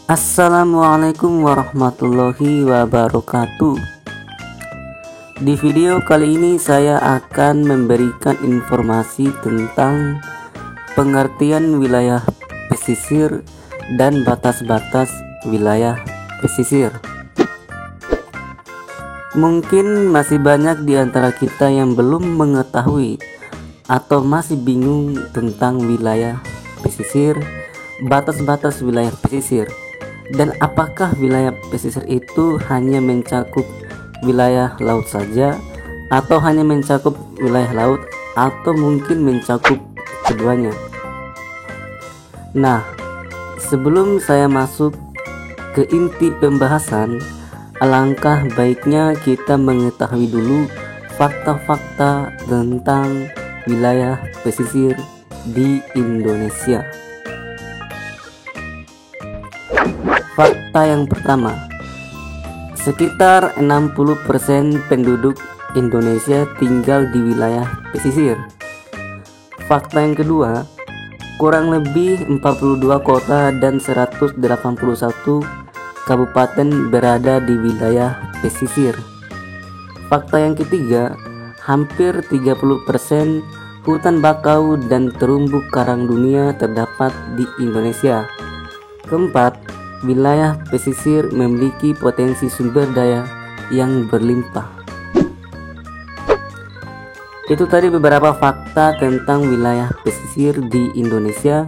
Assalamualaikum warahmatullahi wabarakatuh. Di video kali ini saya akan memberikan informasi tentang pengertian wilayah pesisir dan batas-batas wilayah pesisir. Mungkin masih banyak di antara kita yang belum mengetahui atau masih bingung tentang wilayah pesisir, batas-batas wilayah pesisir. Dan apakah wilayah pesisir itu hanya mencakup wilayah laut saja, atau hanya mencakup wilayah laut, atau mungkin mencakup keduanya? Nah, sebelum saya masuk ke inti pembahasan, alangkah baiknya kita mengetahui dulu fakta-fakta tentang wilayah pesisir di Indonesia. Fakta yang pertama, sekitar 60% penduduk Indonesia tinggal di wilayah pesisir. Fakta yang kedua, kurang lebih 42 kota dan 181 kabupaten berada di wilayah pesisir. Fakta yang ketiga, hampir 30% hutan bakau dan terumbu karang dunia terdapat di Indonesia. Keempat, wilayah pesisir memiliki potensi sumber daya yang berlimpah. Itu tadi beberapa fakta tentang wilayah pesisir di Indonesia,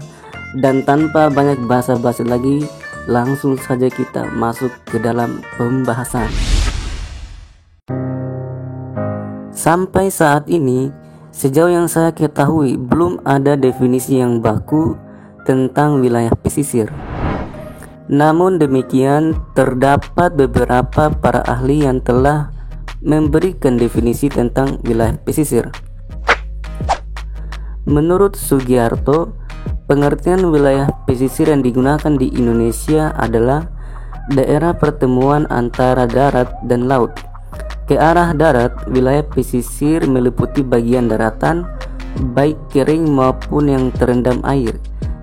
dan tanpa banyak basa-basi lagi, langsung saja kita masuk ke dalam pembahasan. Sampai saat ini, sejauh yang saya ketahui, belum ada definisi yang baku tentang wilayah pesisir. Namun demikian, terdapat beberapa para ahli yang telah memberikan definisi tentang wilayah pesisir. Menurut Sugiarto, pengertian wilayah pesisir yang digunakan di Indonesia adalah daerah pertemuan antara darat dan laut. Ke arah darat, wilayah pesisir meliputi bagian daratan, baik kering maupun yang terendam air,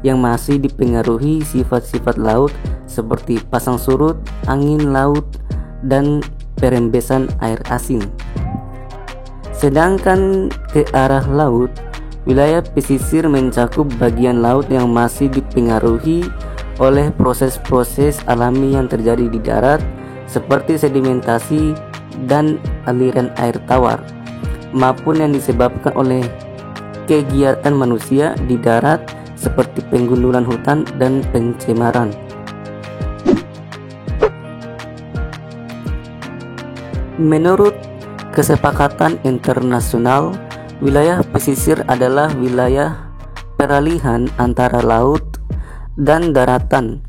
yang masih dipengaruhi sifat-sifat laut seperti pasang surut, angin laut, dan perembesan air asin. Sedangkan ke arah laut, wilayah pesisir mencakup bagian laut yang masih dipengaruhi oleh proses-proses alami yang terjadi di darat seperti sedimentasi dan aliran air tawar, maupun yang disebabkan oleh kegiatan manusia di darat seperti penggundulan hutan dan pencemaran. Menurut kesepakatan internasional, wilayah pesisir adalah wilayah peralihan antara laut dan daratan.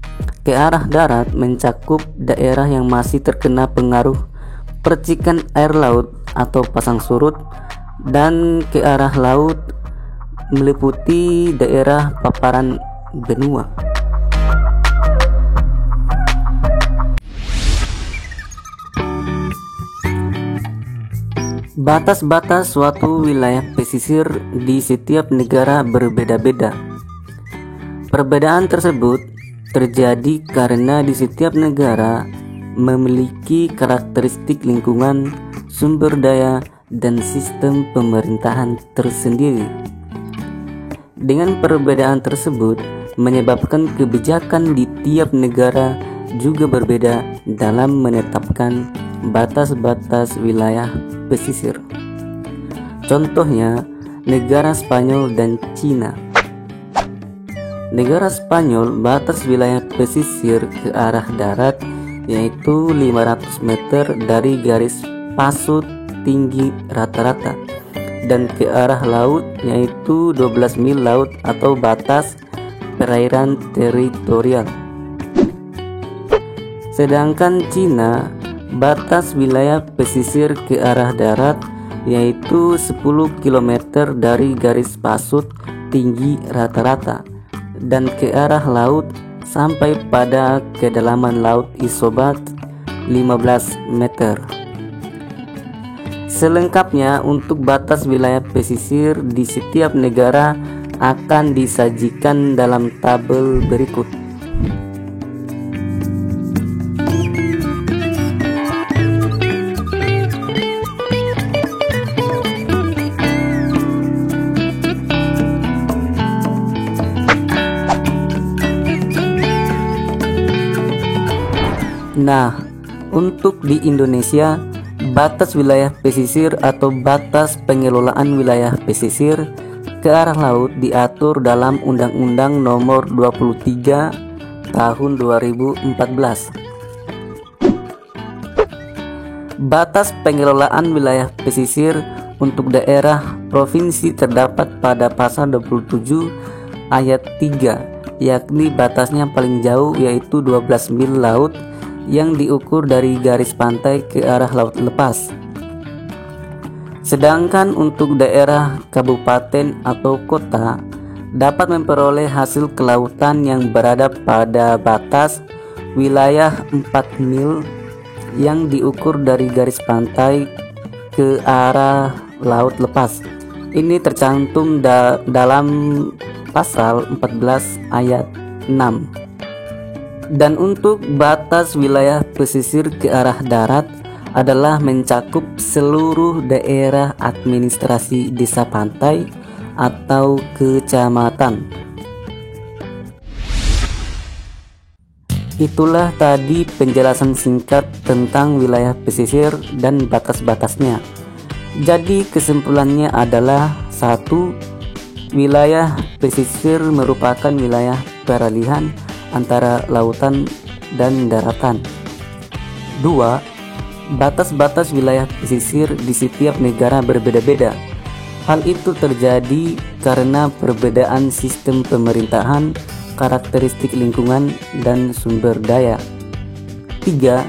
Ke arah darat mencakup daerah yang masih terkena pengaruh percikan air laut atau pasang surut, dan ke arah laut meliputi daerah paparan benua. Batas-batas suatu wilayah pesisir di setiap negara berbeda-beda. Perbedaan tersebut terjadi karena di setiap negara memiliki karakteristik lingkungan, sumber daya, dan sistem pemerintahan tersendiri. Dengan perbedaan tersebut menyebabkan kebijakan di tiap negara juga berbeda dalam menetapkan batas-batas wilayah pesisir. Contohnya, negara Spanyol dan Cina. Negara Spanyol, batas wilayah pesisir ke arah darat yaitu 500 meter dari garis pasut tinggi rata-rata, dan ke arah laut yaitu 12 mil laut atau batas perairan teritorial. Sedangkan Cina, batas wilayah pesisir ke arah darat yaitu 10 km dari garis pasut tinggi rata-rata, dan ke arah laut sampai pada kedalaman laut isobat 15 meter. Selengkapnya untuk batas wilayah pesisir di setiap negara akan disajikan dalam tabel berikut. Nah, untuk di Indonesia, batas wilayah pesisir atau batas pengelolaan wilayah pesisir ke arah laut diatur dalam Undang-Undang Nomor 23 Tahun 2014. Batas pengelolaan wilayah pesisir untuk daerah provinsi terdapat pada pasal 27 ayat 3, yakni batasnya paling jauh yaitu 12 mil laut yang diukur dari garis pantai ke arah laut lepas. Sedangkan untuk daerah kabupaten atau kota dapat memperoleh hasil kelautan yang berada pada batas wilayah 4 mil yang diukur dari garis pantai ke arah laut lepas. Ini tercantum dalam pasal 14 ayat 6. Dan untuk batas wilayah pesisir ke arah darat adalah mencakup seluruh daerah administrasi desa pantai atau kecamatan. Itulah tadi penjelasan singkat tentang wilayah pesisir dan batas-batasnya. Jadi kesimpulannya adalah 1. Wilayah pesisir merupakan wilayah peralihan antara lautan dan daratan. 2. Batas-batas wilayah pesisir di setiap negara berbeda-beda. Hal itu terjadi karena perbedaan sistem pemerintahan, karakteristik lingkungan, dan sumber daya. 3.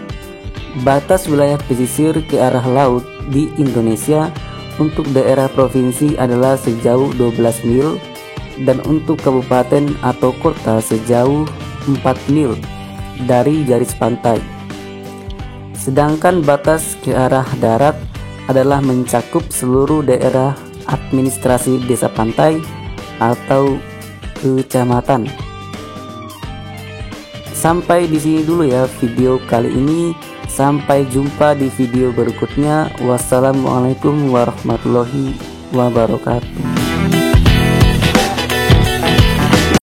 Batas wilayah pesisir ke arah laut di Indonesia untuk daerah provinsi adalah sejauh 12 mil dan untuk kabupaten atau kota sejauh 4 mil dari garis pantai. Sedangkan batas ke arah darat adalah mencakup seluruh daerah administrasi desa pantai atau kecamatan. Sampai di sini dulu ya video kali ini. Sampai jumpa di video berikutnya. Wassalamualaikum warahmatullahi wabarakatuh.